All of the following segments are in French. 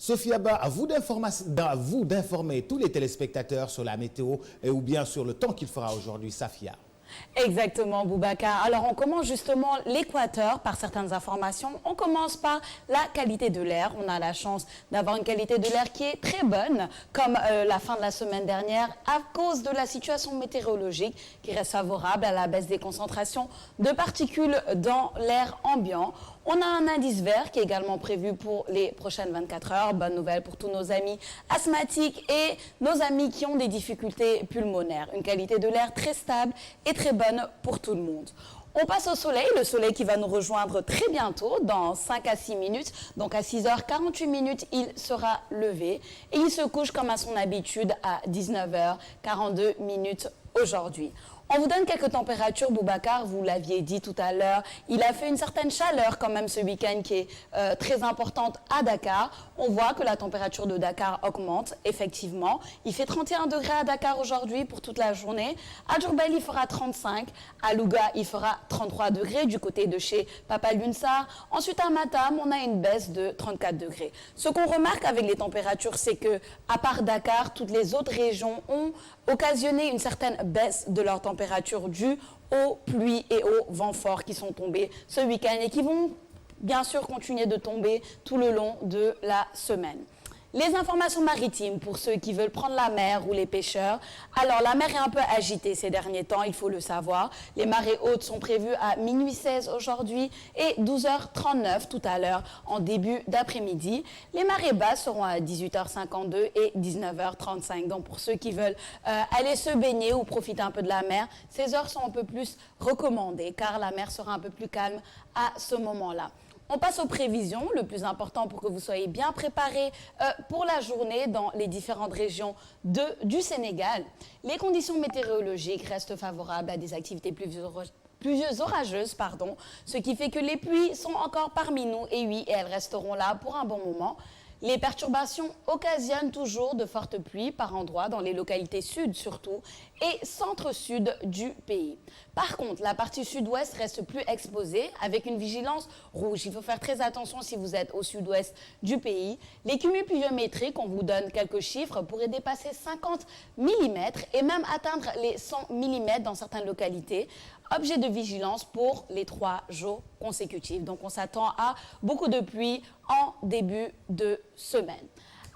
Sophia Ba, à vous d'informer tous les téléspectateurs sur la météo ou bien sur le temps qu'il fera aujourd'hui, Safia. Exactement, Boubacar. Alors, on commence justement l'Équateur par certaines informations. On commence par la qualité de l'air. On a la chance d'avoir une qualité de l'air qui est très bonne, comme la fin de la semaine dernière, à cause de la situation météorologique qui reste favorable à la baisse des concentrations de particules dans l'air ambiant. On a un indice vert qui est également prévu pour les prochaines 24 heures. Bonne nouvelle pour tous nos amis asthmatiques et nos amis qui ont des difficultés pulmonaires. Une qualité de l'air très stable et très bonne pour tout le monde. On passe au soleil, le soleil qui va nous rejoindre très bientôt, dans 5 à 6 minutes. Donc à 6h48, il sera levé et il se couche comme à son habitude à 19h42 aujourd'hui. On vous donne quelques températures, Boubacar, vous l'aviez dit tout à l'heure. Il a fait une certaine chaleur quand même ce week-end qui est très importante à Dakar. On voit que la température de Dakar augmente, effectivement. Il fait 31 degrés à Dakar aujourd'hui pour toute la journée. À Diourbel, il fera 35. À Louga, il fera 33 degrés du côté de chez Papa Lunsar. Ensuite, à Matam, on a une baisse de 34 degrés. Ce qu'on remarque avec les températures, c'est que, à part Dakar, toutes les autres régions ont occasionné une certaine baisse de leur température due aux pluies et aux vents forts qui sont tombés ce week-end et qui vont bien sûr continuer de tomber tout le long de la semaine. Les informations maritimes pour ceux qui veulent prendre la mer ou les pêcheurs. Alors, la mer est un peu agitée ces derniers temps, il faut le savoir. Les marées hautes sont prévues à minuit 16 aujourd'hui et 12h39 tout à l'heure en début d'après-midi. Les marées basses seront à 18h52 et 19h35. Donc, pour ceux qui veulent aller se baigner ou profiter un peu de la mer, ces heures sont un peu plus recommandées car la mer sera un peu plus calme à ce moment-là. On passe aux prévisions, le plus important pour que vous soyez bien préparés pour la journée dans les différentes régions du Sénégal. Les conditions météorologiques restent favorables à des activités pluvieuses orageuses, ce qui fait que les pluies sont encore parmi nous et oui, elles resteront là pour un bon moment. Les perturbations occasionnent toujours de fortes pluies par endroits dans les localités sud surtout et centre-sud du pays. Par contre, la partie sud-ouest reste plus exposée avec une vigilance rouge. Il faut faire très attention si vous êtes au sud-ouest du pays. Les cumuls pluviométriques, on vous donne quelques chiffres, pourraient dépasser 50 mm et même atteindre les 100 mm dans certaines localités. Objet de vigilance pour les 3 jours consécutifs. Donc, on s'attend à beaucoup de pluie en début de semaine.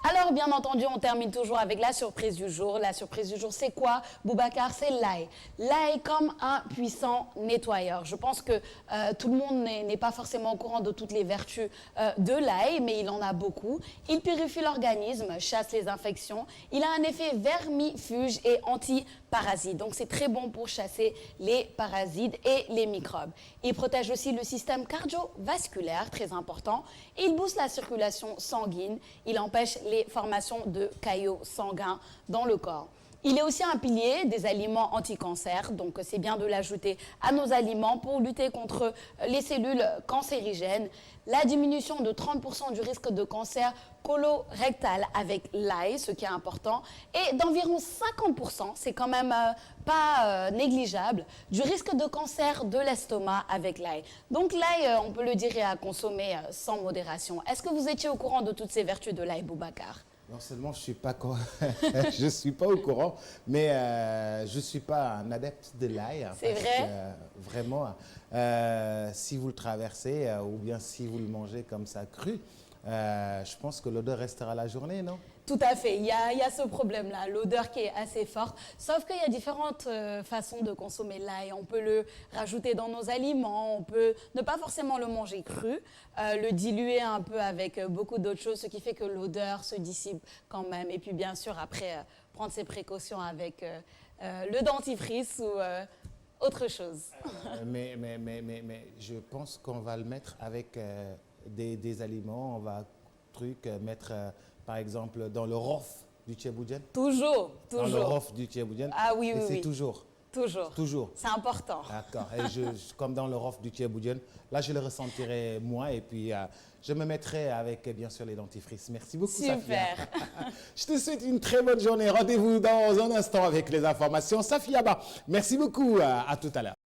Alors, bien entendu, on termine toujours avec la surprise du jour. La surprise du jour, c'est quoi, Boubacar? C'est l'ail. L'ail comme un puissant nettoyeur. Je pense que tout le monde n'est pas forcément au courant de toutes les vertus de l'ail, mais il en a beaucoup. Il purifie l'organisme, chasse les infections. Il a un effet vermifuge et anti-parasite. Donc, c'est très bon pour chasser les parasites et les microbes. Il protège aussi le système cardiovasculaire, très important. Il booste la circulation sanguine. Il empêche les formations de caillots sanguins dans le corps. Il est aussi un pilier des aliments anti-cancer, donc c'est bien de l'ajouter à nos aliments pour lutter contre les cellules cancérigènes. La diminution de 30% du risque de cancer colorectal avec l'ail, ce qui est important, et d'environ 50%, c'est quand même pas négligeable, du risque de cancer de l'estomac avec l'ail. Donc l'ail, on peut le dire, est à consommer sans modération. Est-ce que vous étiez au courant de toutes ces vertus de l'ail, Boubacar? Non seulement je ne suis pas au courant, mais je ne suis pas un adepte de l'ail. C'est vrai? Vraiment, si vous le traversez ou bien si vous le mangez comme ça cru, je pense que l'odeur restera la journée, non? Tout à fait, il y a ce problème-là, l'odeur qui est assez forte, sauf qu'il y a différentes façons de consommer l'ail. On peut le rajouter dans nos aliments, on peut ne pas forcément le manger cru, le diluer un peu avec beaucoup d'autres choses, ce qui fait que l'odeur se dissipe quand même. Et puis bien sûr, après, prendre ses précautions avec le dentifrice ou autre chose. Mais je pense qu'on va le mettre avec des aliments, on va mettre... par exemple, dans le rof du Tchéboudienne. Toujours. Dans le rof du Tchéboudienne. Ah oui, oui, c'est oui. Toujours. Toujours. C'est important. D'accord. Et comme dans le rof du Tchéboudienne, là, je le ressentirai moins et puis je me mettrai avec, bien sûr, les dentifrices. Merci beaucoup, Safia. Super. Je te souhaite une très bonne journée. Rendez-vous dans un instant avec les informations. Safia Ba, merci beaucoup. À tout à l'heure.